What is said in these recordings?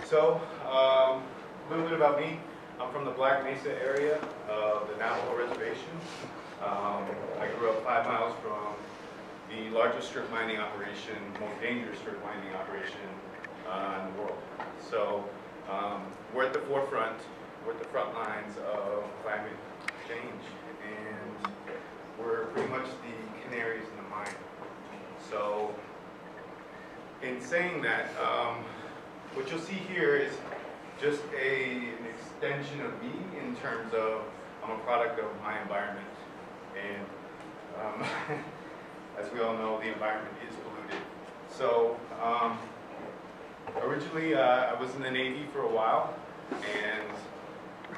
So, a little bit about me. I'm from the Black Mesa area of the Navaho Reservation. I grew up 5 miles from the largest strip mining operation, most dangerous strip mining operation in the world. So, we're at the forefront, we're at the front lines of climate change, and we're pretty much the canaries in the mine. So, in saying that, what you'll see here is just an extension of me in terms of I'm a product of my environment. And as we all know, the environment is polluted. So originally I was in the Navy for a while, and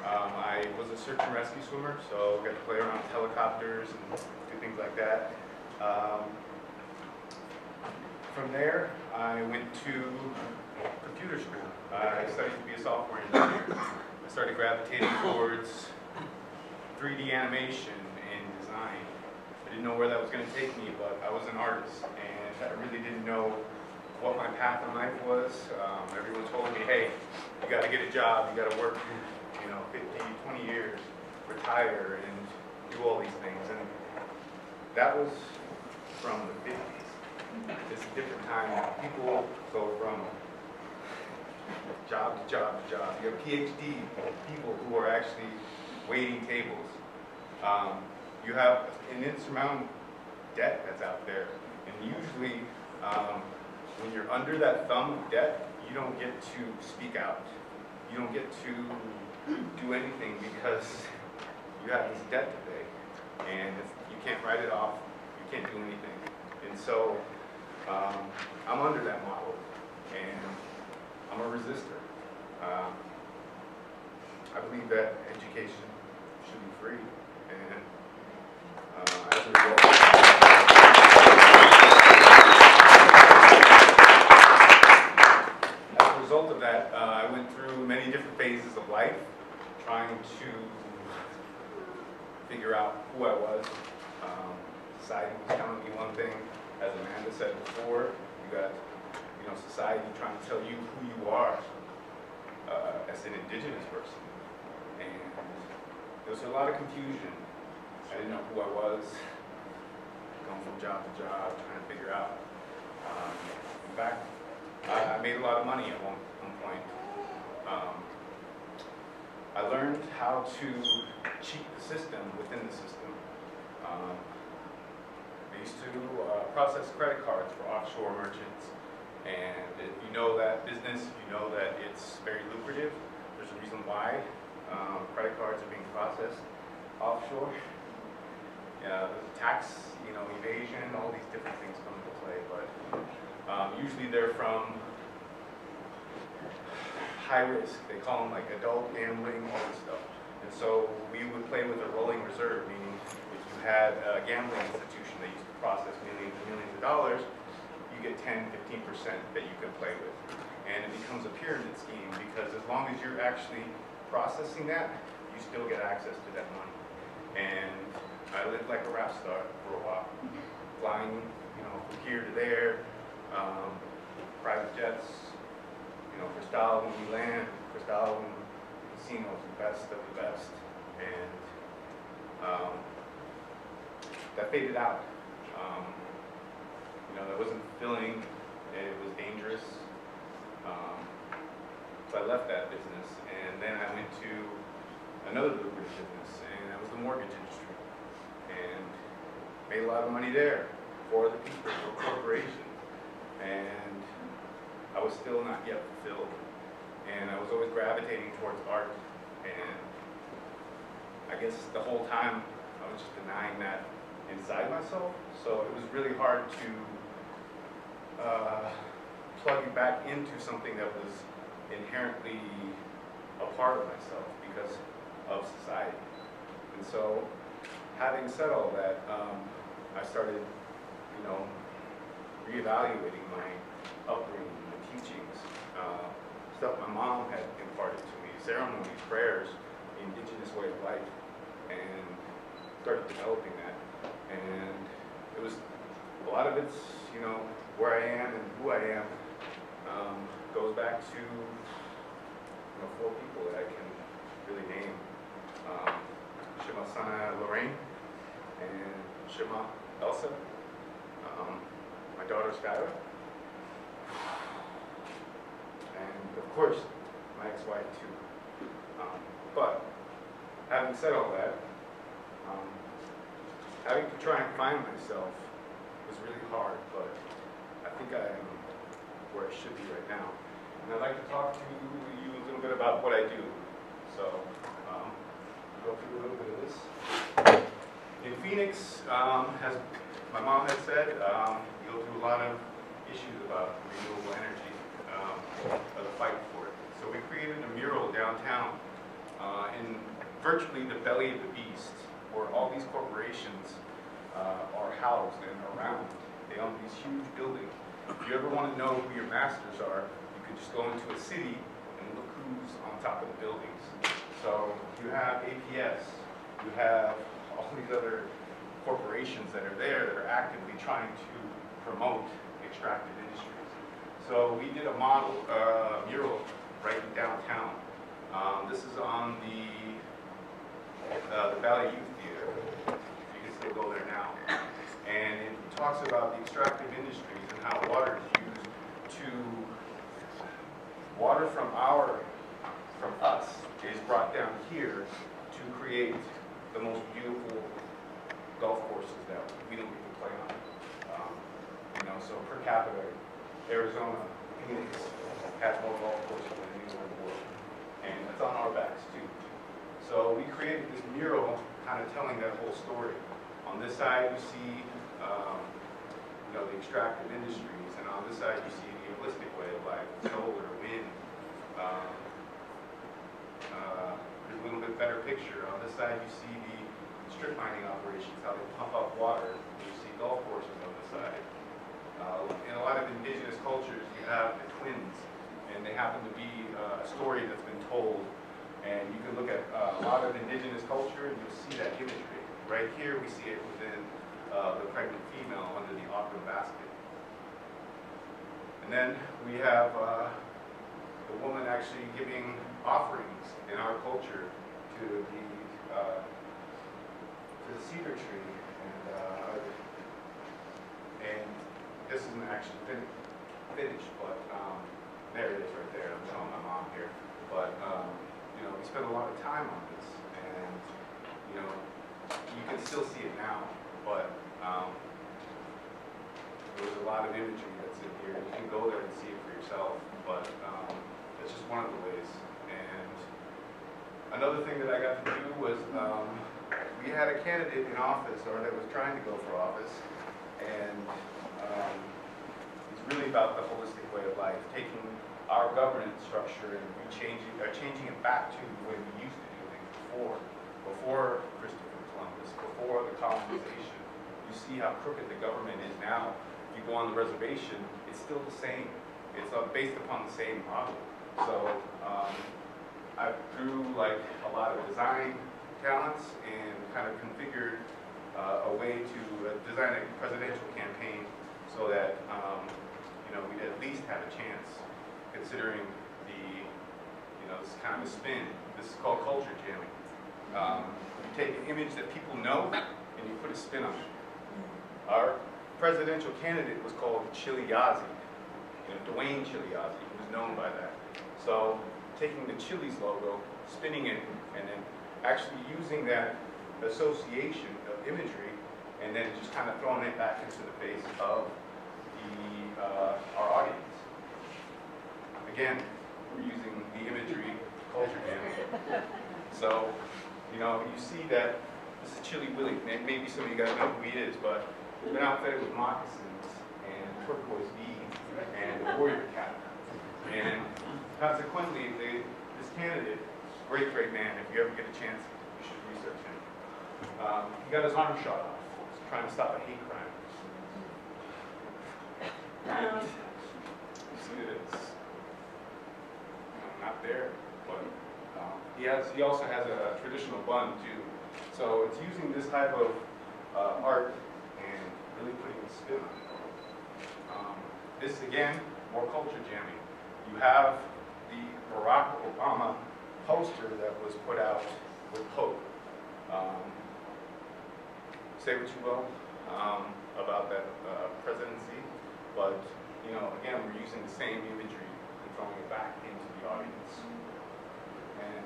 I was a search and rescue swimmer, so I got to play around with helicopters and do things like that. From there, I went to computer school. I studied to be a software engineer. I started gravitating towards 3D animation and design. I didn't know where that was going to take me, but I was an artist, and I really didn't know what my path in life was. Everyone told me, hey, you got to get a job, you got to work, 50, 20 years, retire, and do all these things. And that was from the 50s. It's a different time. People go from job to job to job. You have PhD people who are actually waiting tables. You have an insurmountable debt that's out there. And usually, when you're under that thumb of debt, you don't get to speak out. You don't get to do anything because you have this debt to pay. And you can't write it off. You can't do anything. And so, I'm under that model. And I'm a resistor. I believe that education should be free, and as a result of that, I went through many different phases of life, trying to figure out who I was. Society was telling me one thing, as Amanda said before. You got society trying to tell you who you are as an Indigenous person. And there was a lot of confusion. I didn't know who I was, going from job to job, trying to figure out. In fact, I made a lot of money at one point. I learned how to cheat the system within the system. I used to process credit cards for offshore merchants. And if you know that business, you know that it's very lucrative. There's a reason why credit cards are being processed offshore. Tax, evasion, all these different things come into play. But usually they're from high risk. They call them like adult gambling, all this stuff. And so we would play with a rolling reserve, meaning if you had a gambling institution that used to process millions and millions of dollars, you get 10, 15% that you can play with. And it becomes a pyramid scheme because as long as you're actually processing that, you still get access to that money. And I lived like a rap star for a while, flying, from here to there, private jets, Cristal when we land, Cristal when casinos, the best of the best. And that faded out. That wasn't fulfilling, it was dangerous. So I left that business, and then I went to another lucrative business, and that was the mortgage industry. And made a lot of money there for the people, for corporations. And I was still not yet fulfilled. And I was always gravitating towards art. And I guess the whole time I was just denying that inside myself. So it was really hard to plug it back into something that was inherently a part of myself because of society. And so, having said all that, I started, reevaluating my upbringing, my teachings, stuff my mom had imparted to me, ceremonies, prayers, the Indigenous way of life, and started developing that. And it was, a lot of it's, where I am and who I am goes back to 4 people that I can really name. Shema Sana Lorraine and Shema Elsa. My daughter Skylar. And of course, my ex-wife too. But having said all that, having to try and find myself was really hard, but I think I am where I should be right now. And I'd like to talk to you a little bit about what I do. So, go through a little bit of this. In Phoenix, as my mom had said, you go through a lot of issues about renewable energy, or the fight for it. So we created a mural downtown in virtually the belly of the beast, where all these corporations are housed and around. They own these huge buildings. If you ever want to know who your masters are, you could just go into a city and look who's on top of the buildings. So you have APS, you have all these other corporations that are there that are actively trying to promote extractive industries. So we did a model mural right in downtown. This is on the Valley Youth Theater. You can still go there now. And it talks about the extractive industries and how water is used to, water from us is brought down here to create the most beautiful golf courses that we don't even play on. So per capita, Arizona, Phoenix has more golf courses than anywhere in the world. And it's on our backs too. So we created this mural kind of telling that whole story. On this side you see the extractive industries, and on this side you see the holistic way of life, solar, wind. There's a little bit better picture. On this side you see the strip mining operations, how they pump up water. You see golf courses on this side. In a lot of indigenous cultures you have the twins, and they happen to be a story that's been told. And you can look at a lot of indigenous culture and you'll see that imagery. Right here we see it within the pregnant female under the opera basket. And then we have the woman actually giving offerings in our culture to the cedar tree. And this isn't actually finished, but there it is right there. I'm showing my mom here. But we spent a lot of time on this, and you can still see it now, but there's a lot of imagery that's in here. You can go there and see it for yourself, but it's just one of the ways. And another thing that I got to do was we had a candidate in office, or that was trying to go for office, and it's really about the holistic way of life, taking our governance structure and changing it back to the way we used to do things before Christopher Columbus, before the colonization. You see how crooked the government is now. If you go on the reservation, it's still the same. It's based upon the same model. So I drew like a lot of design talents and kind of configured a way to design a presidential campaign so that we'd at least have a chance, considering this kind of a spin. This is called culture jamming. You take an image that people know and you put a spin on it. Our presidential candidate was called Chili Yazzie, Dwayne Chili Yazzie. He was known by that. So taking the Chili's logo, spinning it, and then actually using that association of imagery, and then just kind of throwing it back into the face of our audience. Again, we're using the imagery culture jamming. So, you see that this is Chili Willie. Maybe some of you guys know who he is, but he's been outfitted with moccasins and turquoise beads and a warrior cap. And consequently, this candidate, great man. If you ever get a chance, you should research him. He got his arm shot off. He's trying to stop a hate crime. And you see that it's not there, but he also has a traditional bun too. So it's using this type of art and really putting a spin on it. This again, more culture jamming. You have the Barack Obama poster that was put out with hope. Say what you will about that presidency, but you know, again, we're using the same imagery and throwing it back into the audience. And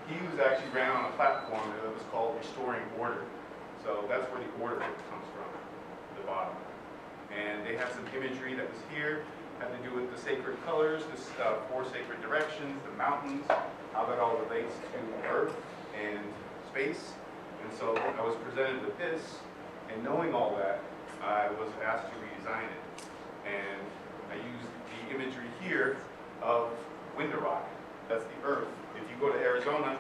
he was actually ran on a platform that was called Restoring Order. So that's where the order comes from, the bottom. And they have some imagery that was here, had to do with the sacred colors, the 4 sacred directions, the mountains, how that all relates to earth and space. And so I was presented with this, and knowing all that, I was asked to redesign it. And I used the imagery here of winter rock. That's the earth. If you go to Arizona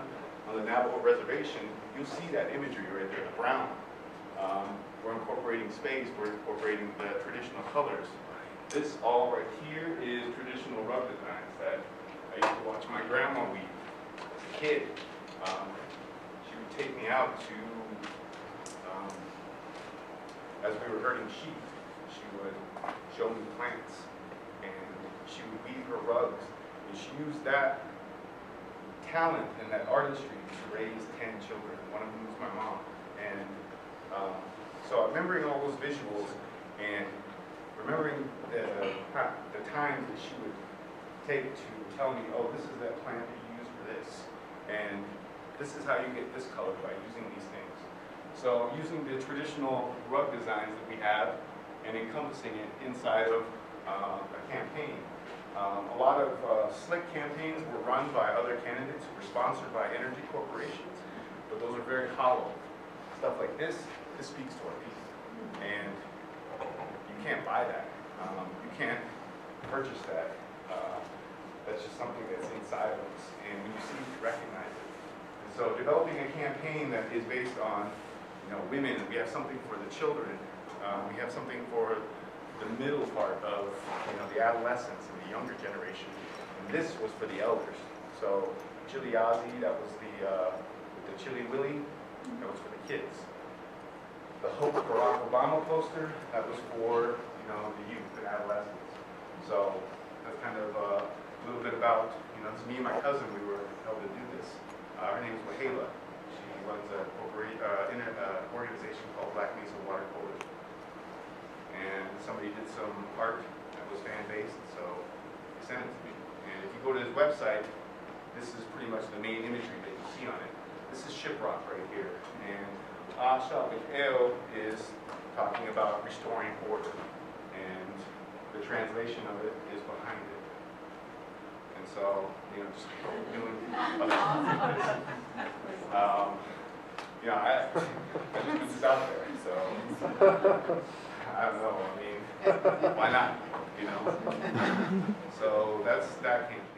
on the Navajo reservation, you'll see that imagery right there, the brown. We're incorporating space, we're incorporating the traditional colors. This all right here is traditional rug designs that I used to watch my grandma weave as a kid. She would take me out to, as we were herding sheep, she would show me plants, and she would weave her rugs, and she used that talent and that artistry to raise 10 children. One of them was my mom. And so remembering all those visuals and remembering the times that she would take to tell me, oh, this is that plant that you use for this, and this is how you get this color by using these things. So using the traditional rug designs that we have and encompassing it inside of a campaign. A lot of slick campaigns were run by other candidates who were sponsored by energy corporations, but those are very hollow. Stuff like this speaks to our people, and you can't buy that. You can't purchase that. That's just something that's inside of us, and when you see it, you recognize it. And so developing a campaign that is based on, you know, women, and we have something for the children, we have something for the middle part of, you know, the adolescents and the younger generation. And this was for the elders. So Chili Ozzy, that was the Chili Willy, that was for the kids. The Hope Barack Obama poster, that was for, you know, the youth and adolescents. So that's kind of a little bit about, you know, it's me and my cousin, we were able to do this. Her name is Wahela. She runs an organization called Black Mesa Water Coalition. And somebody did some art that was fan-based, so they sent it to me. And if you go to his website, this is pretty much the main imagery that you see on it. This is shiprock right here. And Asha Mikhail is talking about restoring order. And the translation of it is behind it. And so, you know, just doing other things. You know, I just put this out there, so I don't know, I mean, why not, you know? So that's that campaign.